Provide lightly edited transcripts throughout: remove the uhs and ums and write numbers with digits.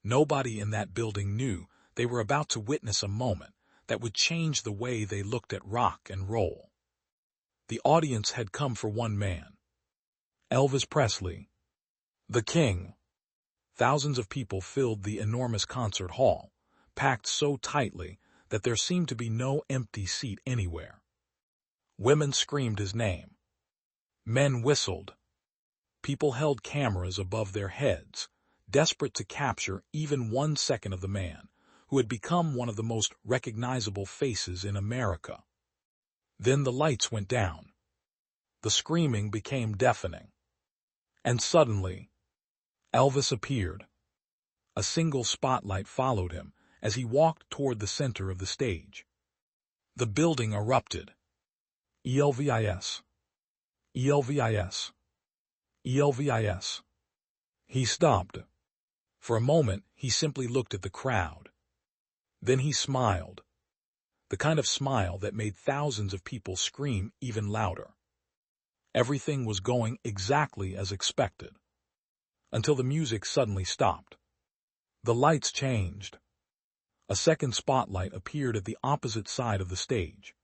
Nobody in that building knew they were about to witness a moment that would change the way they looked at rock and roll. The audience had come for one man, Elvis Presley, the king. Thousands of people filled the enormous concert hall, packed so tightly that there seemed to be no empty seat anywhere. Women screamed his name. Men whistled. People held cameras above their heads, desperate to capture even 1 second of the man who had become one of the most recognizable faces in America. Then the lights went down. The screaming became deafening. And suddenly, Elvis appeared. A single spotlight followed him as he walked toward the center of the stage. The building erupted. Elvis. Elvis. Elvis. He stopped. For a moment, he simply looked at the crowd. Then he smiled. The kind of smile that made thousands of people scream even louder. Everything was going exactly as expected. Until the music suddenly stopped. The lights changed. A second spotlight appeared at the opposite side of the stage.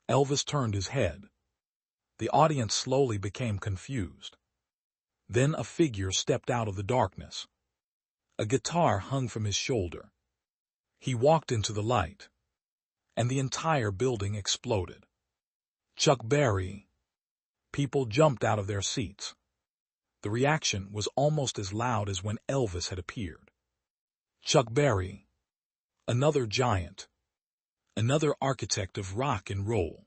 Elvis turned his head. The audience slowly became confused. Then a figure stepped out of the darkness. A guitar hung from his shoulder. He walked into the light, and the entire building exploded. Chuck Berry. People jumped out of their seats. The reaction was almost as loud as when Elvis had appeared. Chuck Berry. Another giant. Another architect of rock and roll.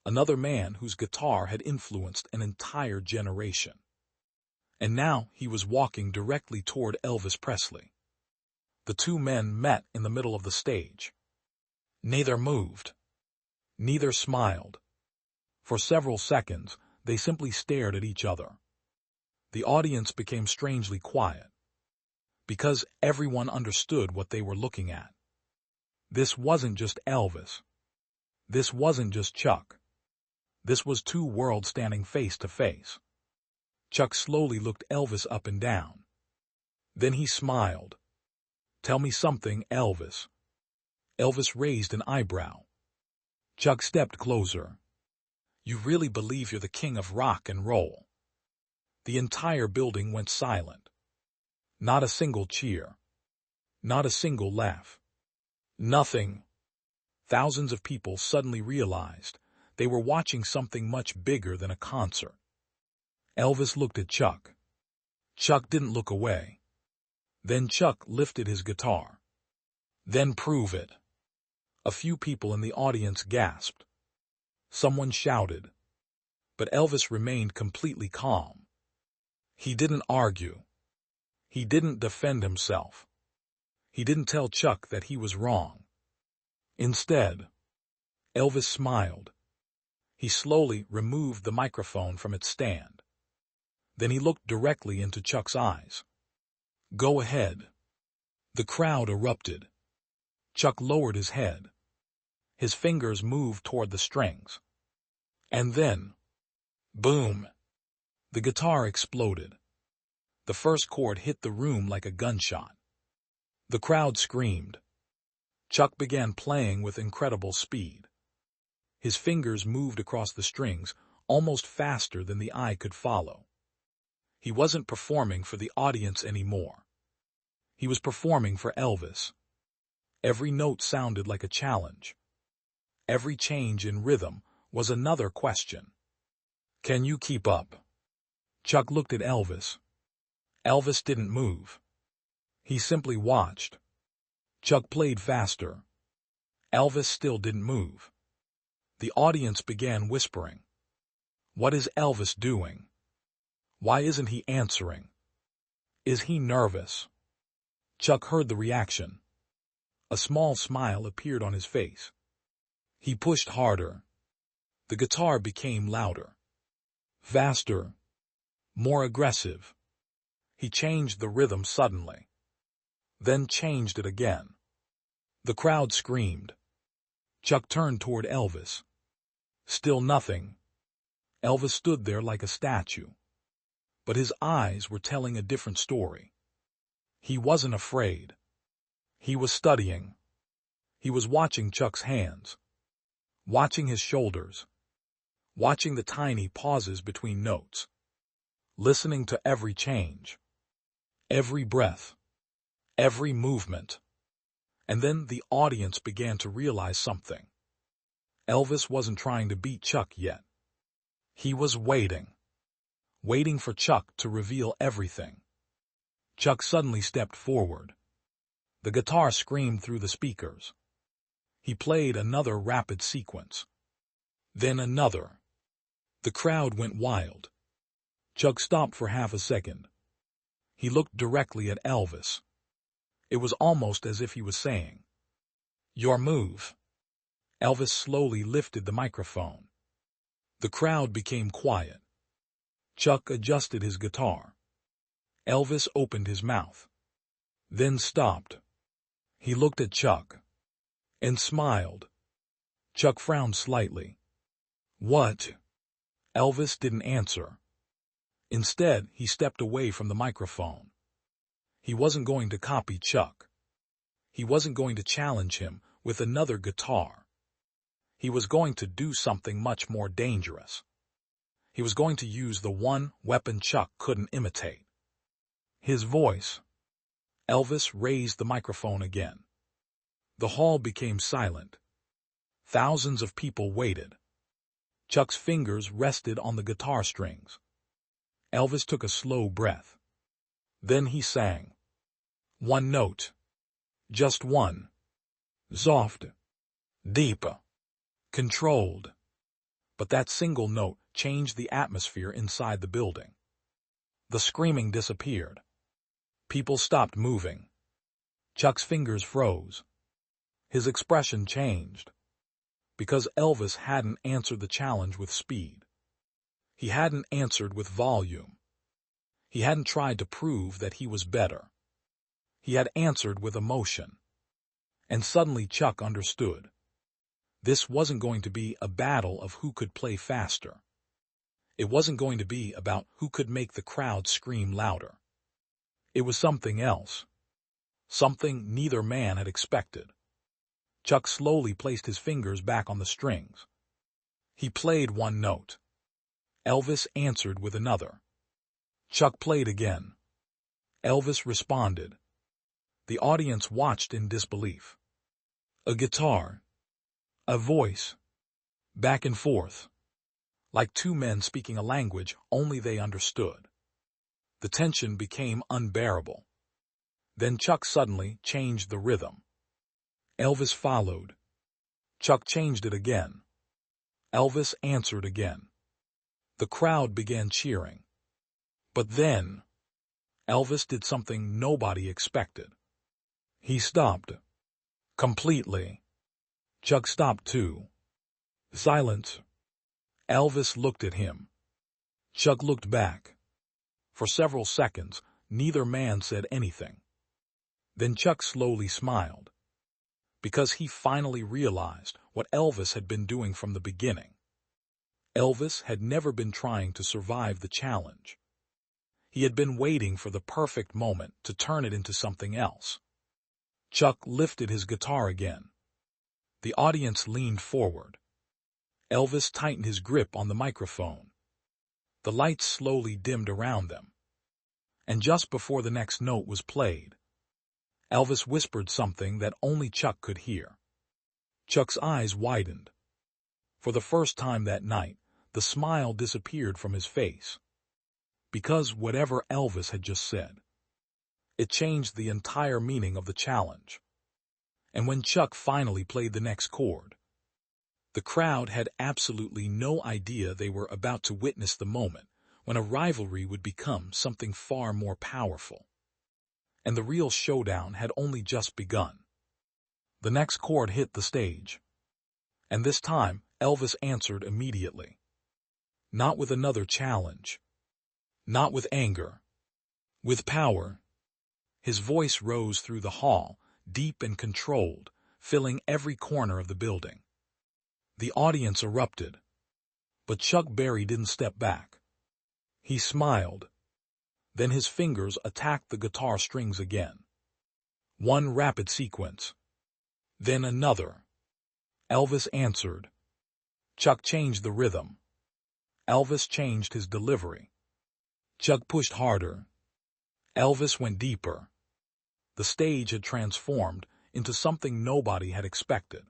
Another man whose guitar had influenced an entire generation. And now he was walking directly toward Elvis Presley. The two men met in the middle of the stage. Neither moved. Neither smiled. For several seconds, they simply stared at each other. The audience became strangely quiet, because everyone understood what they were looking at. This wasn't just Elvis. This wasn't just Chuck. This was two worlds standing face to face. Chuck slowly looked Elvis up and down. Then he smiled. "Tell me something, Elvis." Elvis raised an eyebrow. Chuck stepped closer. "You really believe you're the king of rock and roll?" The entire building went silent. Not a single cheer. Not a single laugh. Nothing. Thousands of people suddenly realized they were watching something much bigger than a concert. Elvis looked at Chuck. Chuck didn't look away. Then Chuck lifted his guitar. "Then prove it." A few people in the audience gasped. Someone shouted. But Elvis remained completely calm. He didn't argue. He didn't defend himself. He didn't tell Chuck that he was wrong. Instead, Elvis smiled. He slowly removed the microphone from its stand. Then he looked directly into Chuck's eyes. "Go ahead." The crowd erupted. Chuck lowered his head. His fingers moved toward the strings. And then, boom! The guitar exploded. The first chord hit the room like a gunshot. The crowd screamed. Chuck began playing with incredible speed. His fingers moved across the strings almost faster than the eye could follow. He wasn't performing for the audience anymore. He was performing for Elvis. Every note sounded like a challenge. Every change in rhythm was another question. "Can you keep up?" Chuck looked at Elvis. Elvis didn't move. He simply watched. Chuck played faster. Elvis still didn't move. The audience began whispering. "What is Elvis doing? Why isn't he answering? Is he nervous?" Chuck heard the reaction. A small smile appeared on his face. He pushed harder. The guitar became louder. Faster. More aggressive. He changed the rhythm suddenly. Then changed it again. The crowd screamed. Chuck turned toward Elvis. Still nothing. Elvis stood there like a statue. But his eyes were telling a different story. He wasn't afraid. He was studying. He was watching Chuck's hands, watching his shoulders, watching the tiny pauses between notes, listening to every change, every breath, every movement. And then the audience began to realize something. Elvis wasn't trying to beat Chuck yet. He was waiting for Chuck to reveal everything. Chuck suddenly stepped forward. The guitar screamed through the speakers. He played another rapid sequence. Then another. The crowd went wild. Chuck stopped for half a second. He looked directly at Elvis. It was almost as if he was saying, "Your move." Elvis slowly lifted the microphone. The crowd became quiet. Chuck adjusted his guitar. Elvis opened his mouth, then stopped. He looked at Chuck and smiled. Chuck frowned slightly. "What?" Elvis didn't answer. Instead, he stepped away from the microphone. He wasn't going to copy Chuck. He wasn't going to challenge him with another guitar. He was going to do something much more dangerous. He was going to use the one weapon Chuck couldn't imitate: his voice. Elvis raised the microphone again. The hall became silent. Thousands of people waited. Chuck's fingers rested on the guitar strings. Elvis took a slow breath. Then he sang. One note. Just one. Soft. Deep. Controlled. But that single note changed the atmosphere inside the building. The screaming disappeared. People stopped moving. Chuck's fingers froze. His expression changed. Because Elvis hadn't answered the challenge with speed. He hadn't answered with volume. He hadn't tried to prove that he was better. He had answered with emotion. And suddenly Chuck understood. This wasn't going to be a battle of who could play faster. It wasn't going to be about who could make the crowd scream louder. It was something else. Something neither man had expected. Chuck slowly placed his fingers back on the strings. He played one note. Elvis answered with another. Chuck played again. Elvis responded. The audience watched in disbelief. A guitar. A voice. Back and forth. Like two men speaking a language only they understood. The tension became unbearable. Then Chuck suddenly changed the rhythm. Elvis followed. Chuck changed it again. Elvis answered again. The crowd began cheering. But then, Elvis did something nobody expected. He stopped. Completely. Chuck stopped too. Silence. Elvis looked at him. Chuck looked back. For several seconds, neither man said anything. Then Chuck slowly smiled. Because he finally realized what Elvis had been doing from the beginning. Elvis had never been trying to survive the challenge. He had been waiting for the perfect moment to turn it into something else. Chuck lifted his guitar again. The audience leaned forward. Elvis tightened his grip on the microphone. The lights slowly dimmed around them. And just before the next note was played, Elvis whispered something that only Chuck could hear. Chuck's eyes widened. For the first time that night, the smile disappeared from his face. Because whatever Elvis had just said, it changed the entire meaning of the challenge. And when Chuck finally played the next chord, the crowd had absolutely no idea they were about to witness the moment when a rivalry would become something far more powerful. And the real showdown had only just begun. The next chord hit the stage. And this time, Elvis answered immediately. Not with another challenge. Not with anger. With power. His voice rose through the hall, deep and controlled, filling every corner of the building. The audience erupted. But Chuck Berry didn't step back. He smiled. Then his fingers attacked the guitar strings again. One rapid sequence. Then another. Elvis answered. Chuck changed the rhythm. Elvis changed his delivery. Chuck pushed harder. Elvis went deeper. The stage had transformed into something nobody had expected.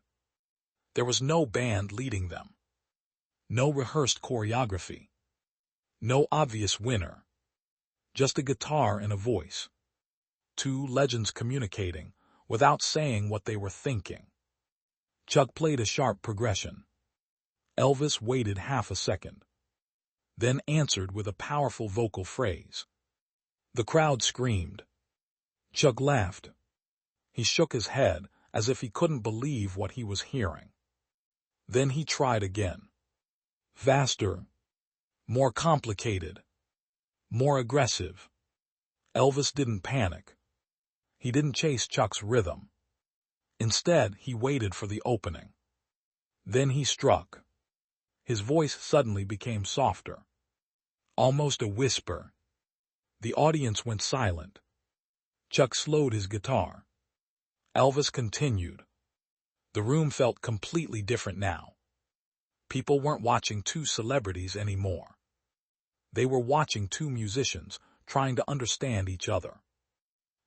There was no band leading them. No rehearsed choreography. No obvious winner. Just a guitar and a voice. Two legends communicating without saying what they were thinking. Chuck played a sharp progression. Elvis waited half a second, then answered with a powerful vocal phrase. The crowd screamed. Chuck laughed. He shook his head as if he couldn't believe what he was hearing. Then he tried again. Faster. More complicated. More aggressive. Elvis didn't panic. He didn't chase Chuck's rhythm. Instead, he waited for the opening. Then he struck. His voice suddenly became softer. Almost a whisper. The audience went silent. Chuck slowed his guitar. Elvis continued. The room felt completely different now. People weren't watching two celebrities anymore. They were watching two musicians trying to understand each other.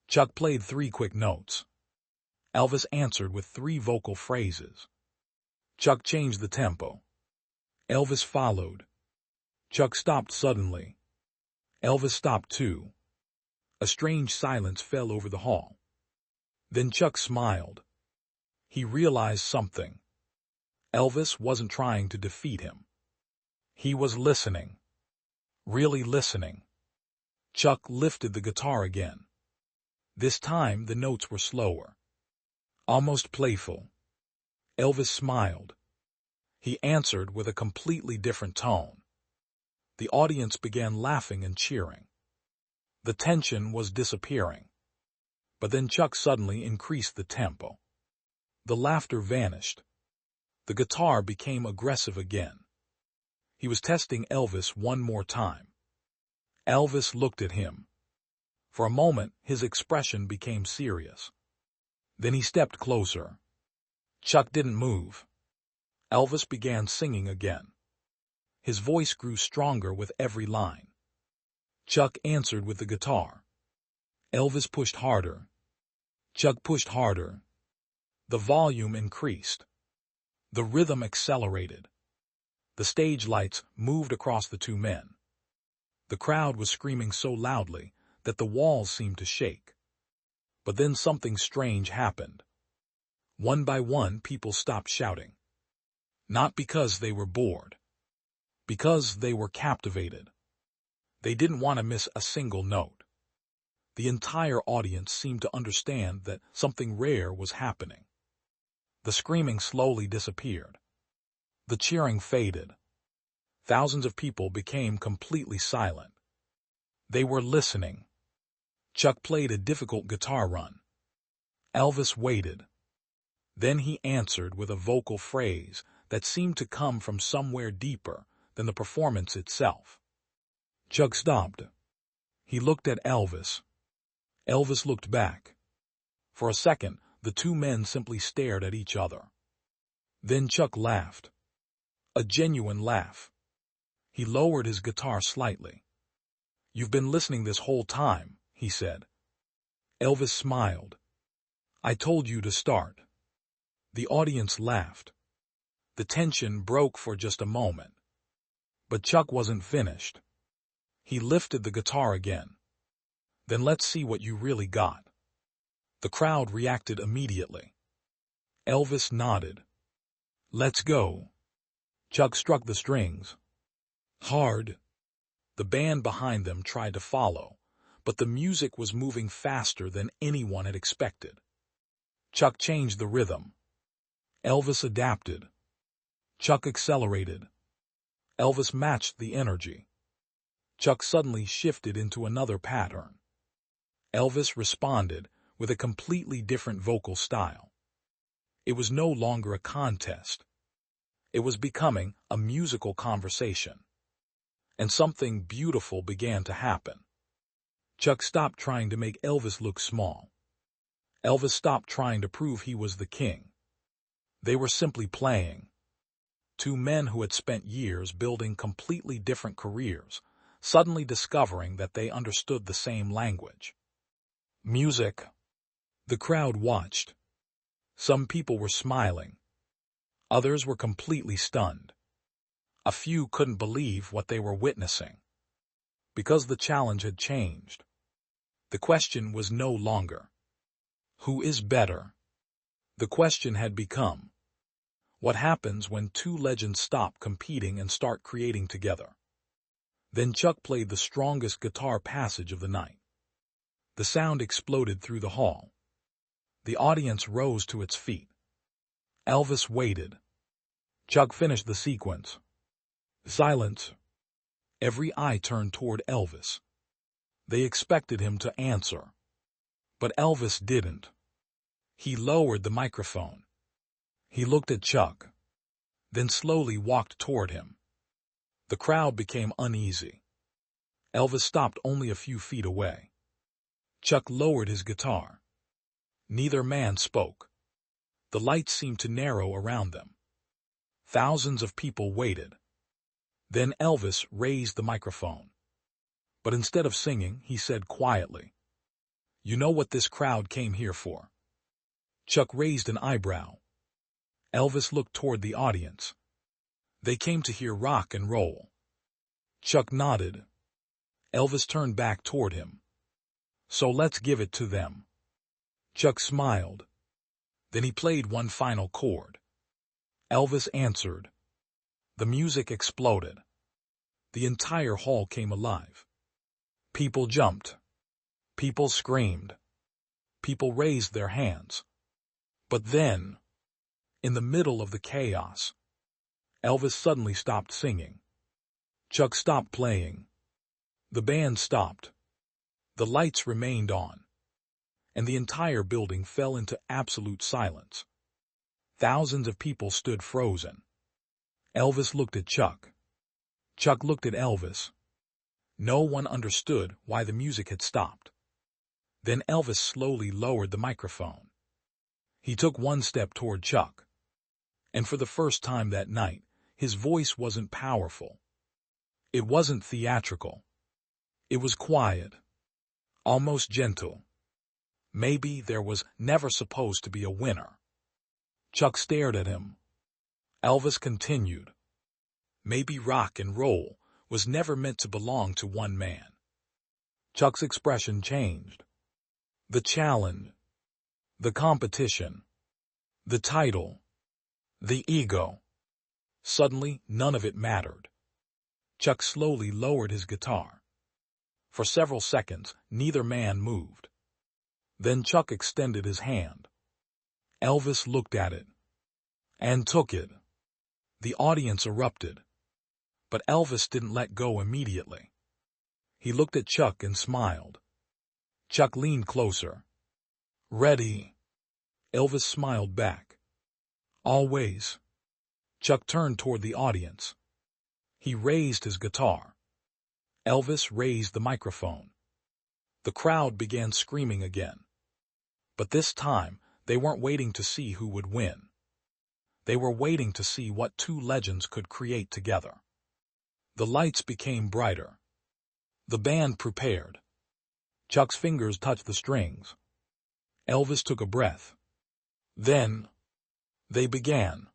Chuck played 3 quick notes. Elvis answered with 3 vocal phrases. Chuck changed the tempo. Elvis followed. Chuck stopped suddenly. Elvis stopped too. A strange silence fell over the hall. Then Chuck smiled. He realized something. Elvis wasn't trying to defeat him. He was listening. Really listening. Chuck lifted the guitar again. This time the notes were slower. Almost playful. Elvis smiled. He answered with a completely different tone. The audience began laughing and cheering. The tension was disappearing. But then Chuck suddenly increased the tempo. The laughter vanished. The guitar became aggressive again. He was testing Elvis one more time. Elvis looked at him. For a moment, his expression became serious. Then he stepped closer. Chuck didn't move. Elvis began singing again. His voice grew stronger with every line. Chuck answered with the guitar. Elvis pushed harder. Chuck pushed harder. The volume increased. The rhythm accelerated. The stage lights moved across the two men. The crowd was screaming so loudly that the walls seemed to shake. But then something strange happened. One by one, people stopped shouting. Not because they were bored. Because they were captivated. They didn't want to miss a single note. The entire audience seemed to understand that something rare was happening. The screaming slowly disappeared. The cheering faded. Thousands of people became completely silent. They were listening. Chuck played a difficult guitar run. Elvis waited. Then he answered with a vocal phrase that seemed to come from somewhere deeper than the performance itself. Chuck stopped. He looked at Elvis. Elvis looked back. For a second, the two men simply stared at each other. Then Chuck laughed. A genuine laugh. He lowered his guitar slightly. "You've been listening this whole time," he said. Elvis smiled. "I told you to start." The audience laughed. The tension broke for just a moment. But Chuck wasn't finished. He lifted the guitar again. "Then let's see what you really got." The crowd reacted immediately. Elvis nodded. "Let's go." Chuck struck the strings. Hard. The band behind them tried to follow, but the music was moving faster than anyone had expected. Chuck changed the rhythm. Elvis adapted. Chuck accelerated. Elvis matched the energy. Chuck suddenly shifted into another pattern. Elvis responded with a completely different vocal style. It was no longer a contest. It was becoming a musical conversation. And something beautiful began to happen. Chuck stopped trying to make Elvis look small. Elvis stopped trying to prove he was the king. They were simply playing. Two men who had spent years building completely different careers, suddenly discovering that they understood the same language. Music. The crowd watched. Some people were smiling. Others were completely stunned. A few couldn't believe what they were witnessing. Because the challenge had changed. The question was no longer, who is better? The question had become, what happens when two legends stop competing and start creating together? Then Chuck played the strongest guitar passage of the night. The sound exploded through the hall. The audience rose to its feet. Elvis waited. Chuck finished the sequence. Silence. Every eye turned toward Elvis. They expected him to answer. But Elvis didn't. He lowered the microphone. He looked at Chuck, then slowly walked toward him. The crowd became uneasy. Elvis stopped only a few feet away. Chuck lowered his guitar. Neither man spoke. The lights seemed to narrow around them. Thousands of people waited. Then Elvis raised the microphone. But instead of singing, he said quietly, "You know what this crowd came here for?" Chuck raised an eyebrow. Elvis looked toward the audience. "They came to hear rock and roll." Chuck nodded. Elvis turned back toward him. "So let's give it to them." Chuck smiled. Then he played one final chord. Elvis answered. The music exploded. The entire hall came alive. People jumped. People screamed. People raised their hands. But then, in the middle of the chaos, Elvis suddenly stopped singing. Chuck stopped playing. The band stopped. The lights remained on. And the entire building fell into absolute silence. Thousands of people stood frozen. Elvis looked at Chuck. Chuck looked at Elvis. No one understood why the music had stopped. Then Elvis slowly lowered the microphone. He took one step toward Chuck. And for the first time that night, his voice wasn't powerful. It wasn't theatrical. It was quiet, almost gentle. Maybe there was never supposed to be a winner. Chuck stared at him. Elvis continued. Maybe rock and roll was never meant to belong to one man. Chuck's expression changed. The challenge, the competition, the title, the ego. Suddenly, none of it mattered. Chuck slowly lowered his guitar. For several seconds, neither man moved. Then Chuck extended his hand. Elvis looked at it and took it. The audience erupted. But Elvis didn't let go immediately. He looked at Chuck and smiled. Chuck leaned closer. "Ready?" Elvis smiled back. "Always." Chuck turned toward the audience. He raised his guitar. Elvis raised the microphone. The crowd began screaming again. But this time, they weren't waiting to see who would win. They were waiting to see what two legends could create together. The lights became brighter. The band prepared. Chuck's fingers touched the strings. Elvis took a breath. Then, they began.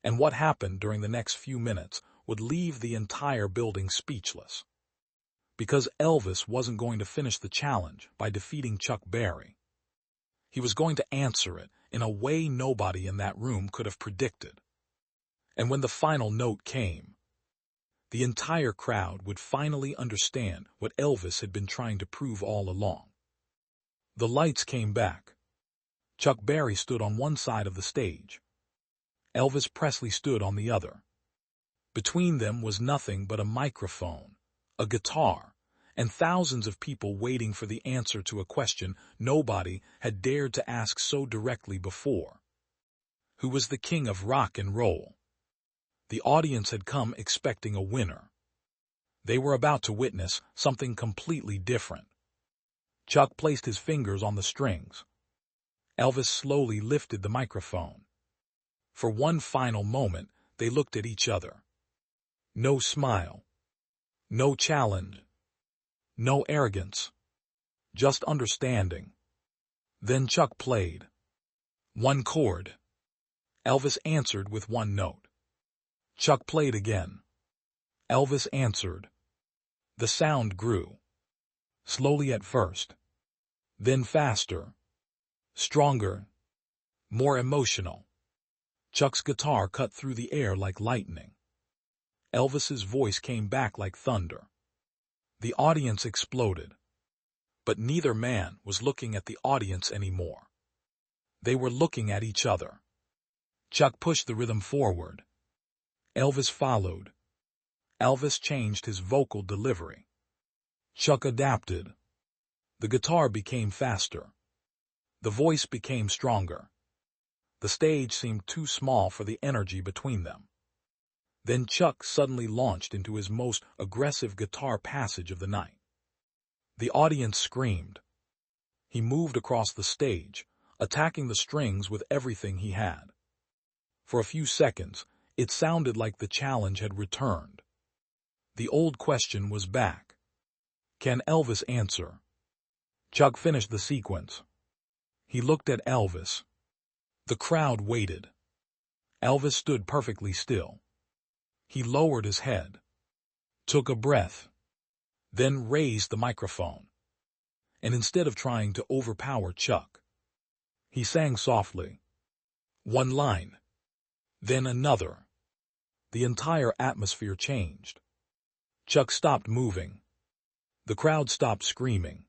And what happened during the next few minutes would leave the entire building speechless. Because Elvis wasn't going to finish the challenge by defeating Chuck Berry. He was going to answer it in a way nobody in that room could have predicted. And when the final note came, the entire crowd would finally understand what Elvis had been trying to prove all along. The lights came back. Chuck Berry stood on one side of the stage. Elvis Presley stood on the other. Between them was nothing but a microphone, a guitar, and thousands of people waiting for the answer to a question nobody had dared to ask so directly before. Who was the king of rock and roll? The audience had come expecting a winner. They were about to witness something completely different. Chuck placed his fingers on the strings. Elvis slowly lifted the microphone. For one final moment, they looked at each other. No smile. No challenge. No arrogance. Just understanding. Then Chuck played. One chord. Elvis answered with one note. Chuck played again. Elvis answered. The sound grew. Slowly at first. Then faster. Stronger. More emotional. Chuck's guitar cut through the air like lightning. Elvis's voice came back like thunder. The audience exploded. But neither man was looking at the audience anymore. They were looking at each other. Chuck pushed the rhythm forward. Elvis followed. Elvis changed his vocal delivery. Chuck adapted. The guitar became faster. The voice became stronger. The stage seemed too small for the energy between them. Then Chuck suddenly launched into his most aggressive guitar passage of the night. The audience screamed. He moved across the stage, attacking the strings with everything he had. For a few seconds, it sounded like the challenge had returned. The old question was back. Can Elvis answer? Chuck finished the sequence. He looked at Elvis. The crowd waited. Elvis stood perfectly still. He lowered his head, took a breath, then raised the microphone. And instead of trying to overpower Chuck, he sang softly. One line, then another. The entire atmosphere changed. Chuck stopped moving. The crowd stopped screaming.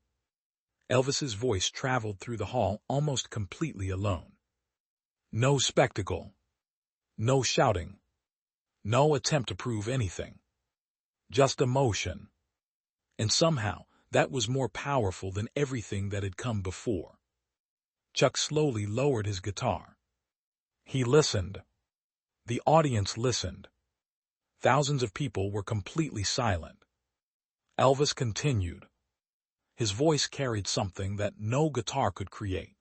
Elvis's voice traveled through the hall almost completely alone. No spectacle. No shouting. No attempt to prove anything. Just emotion. And somehow, that was more powerful than everything that had come before. Chuck slowly lowered his guitar. He listened. The audience listened. Thousands of people were completely silent. Elvis continued. His voice carried something that no guitar could create.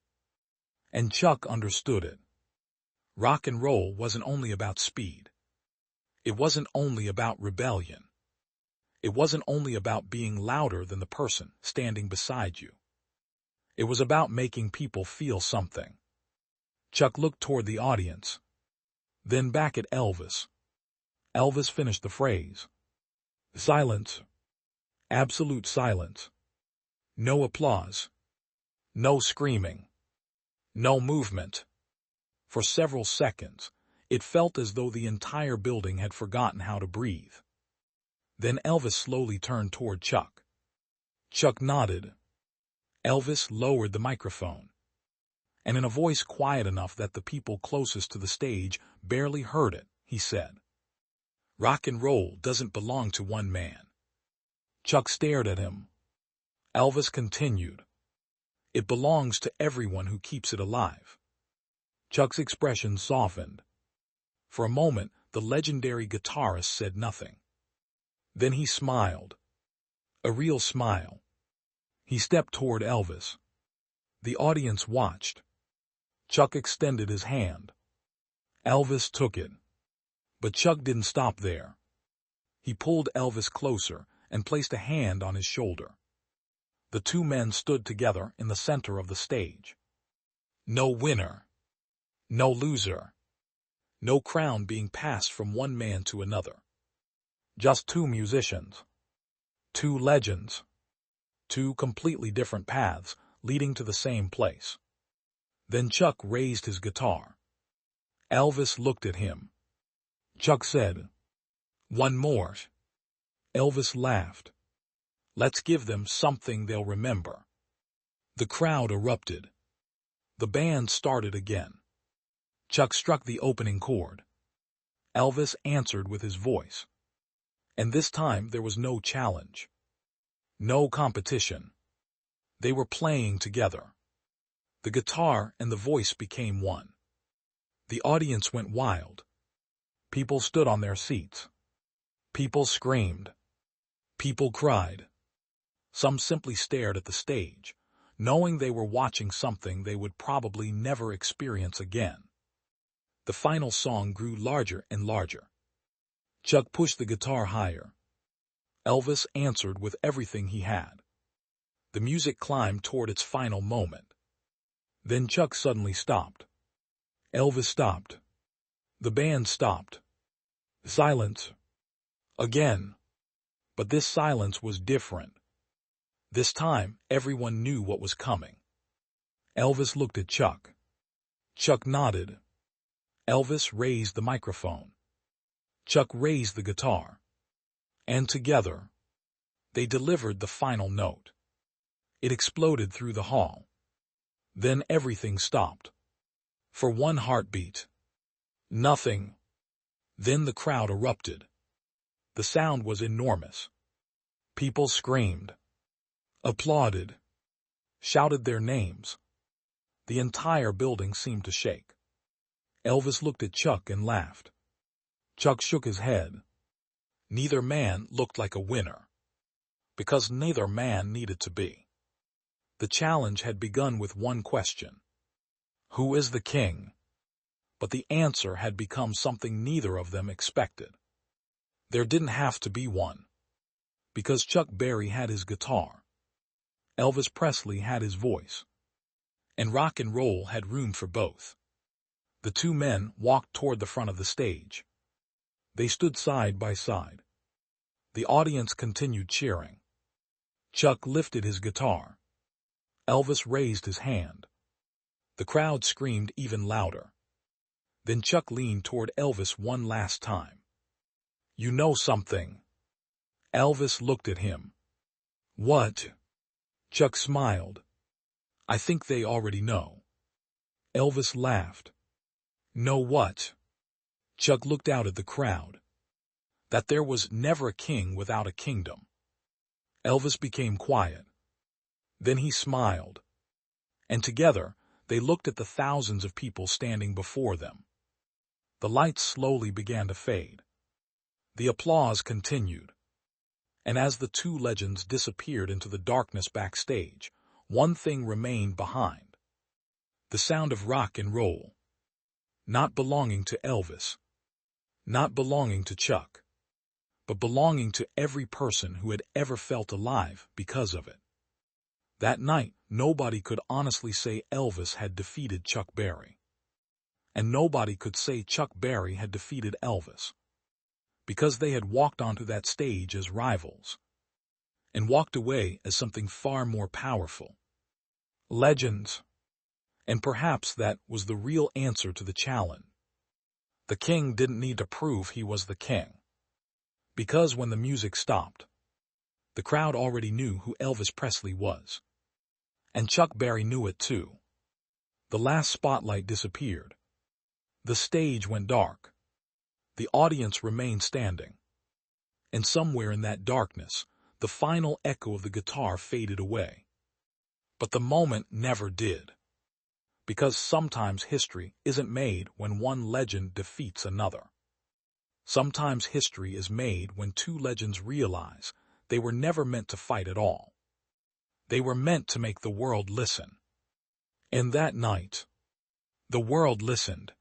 And Chuck understood it. Rock and roll wasn't only about speed. It wasn't only about rebellion. It wasn't only about being louder than the person standing beside you. It was about making people feel something. Chuck looked toward the audience, then back at Elvis. Elvis finished the phrase. Silence. Absolute silence. No applause. No screaming. No movement. For several seconds, it felt as though the entire building had forgotten how to breathe. Then Elvis slowly turned toward Chuck. Chuck nodded. Elvis lowered the microphone. And in a voice quiet enough that the people closest to the stage barely heard it, he said, Rock and roll doesn't belong to one man. Chuck stared at him. Elvis continued. It belongs to everyone who keeps it alive. Chuck's expression softened. For a moment, the legendary guitarist said nothing. Then he smiled. A real smile. He stepped toward Elvis. The audience watched. Chuck extended his hand. Elvis took it. But Chuck didn't stop there. He pulled Elvis closer and placed a hand on his shoulder. The two men stood together in the center of the stage. No winner. No loser. No crown being passed from one man to another. Just two musicians. Two legends. Two completely different paths leading to the same place. Then Chuck raised his guitar. Elvis looked at him. Chuck said, One more. Elvis laughed. Let's give them something they'll remember. The crowd erupted. The band started again. Chuck struck the opening chord. Elvis answered with his voice. And this time there was no challenge. No competition. They were playing together. The guitar and the voice became one. The audience went wild. People stood on their seats. People screamed. People cried. Some simply stared at the stage, knowing they were watching something they would probably never experience again. The final song grew larger and larger. Chuck pushed the guitar higher. Elvis answered with everything he had. The music climbed toward its final moment. Then Chuck suddenly stopped. Elvis stopped. The band stopped. Silence. Again. But this silence was different. This time, everyone knew what was coming. Elvis looked at Chuck. Chuck nodded. Elvis raised the microphone. Chuck raised the guitar. And together, they delivered the final note. It exploded through the hall. Then everything stopped. For one heartbeat. Nothing. Then the crowd erupted. The sound was enormous. People screamed, applauded, shouted their names. The entire building seemed to shake. Elvis looked at Chuck and laughed. Chuck shook his head. Neither man looked like a winner, because neither man needed to be. The challenge had begun with one question. Who is the king? But the answer had become something neither of them expected. There didn't have to be one. Because Chuck Berry had his guitar. Elvis Presley had his voice. And rock and roll had room for both. The two men walked toward the front of the stage. They stood side by side. The audience continued cheering. Chuck lifted his guitar. Elvis raised his hand. The crowd screamed even louder. Then Chuck leaned toward Elvis one last time. You know something? Elvis looked at him. What? Chuck smiled. I think they already know. Elvis laughed. Know what? Chuck looked out at the crowd. That there was never a king without a kingdom. Elvis became quiet. Then he smiled. And together, they looked at the thousands of people standing before them. The lights slowly began to fade. The applause continued. And as the two legends disappeared into the darkness backstage, one thing remained behind. The sound of rock and roll. Not belonging to Elvis. Not belonging to Chuck. But belonging to every person who had ever felt alive because of it. That night, nobody could honestly say Elvis had defeated Chuck Berry. And nobody could say Chuck Berry had defeated Elvis. Because they had walked onto that stage as rivals. And walked away as something far more powerful. Legends. And perhaps that was the real answer to the challenge. The king didn't need to prove he was the king. Because when the music stopped, the crowd already knew who Elvis Presley was. And Chuck Berry knew it too. The last spotlight disappeared. The stage went dark. The audience remained standing. And somewhere in that darkness, the final echo of the guitar faded away. But the moment never did. Because sometimes history isn't made when one legend defeats another. Sometimes history is made when two legends realize they were never meant to fight at all. They were meant to make the world listen. And that night, the world listened.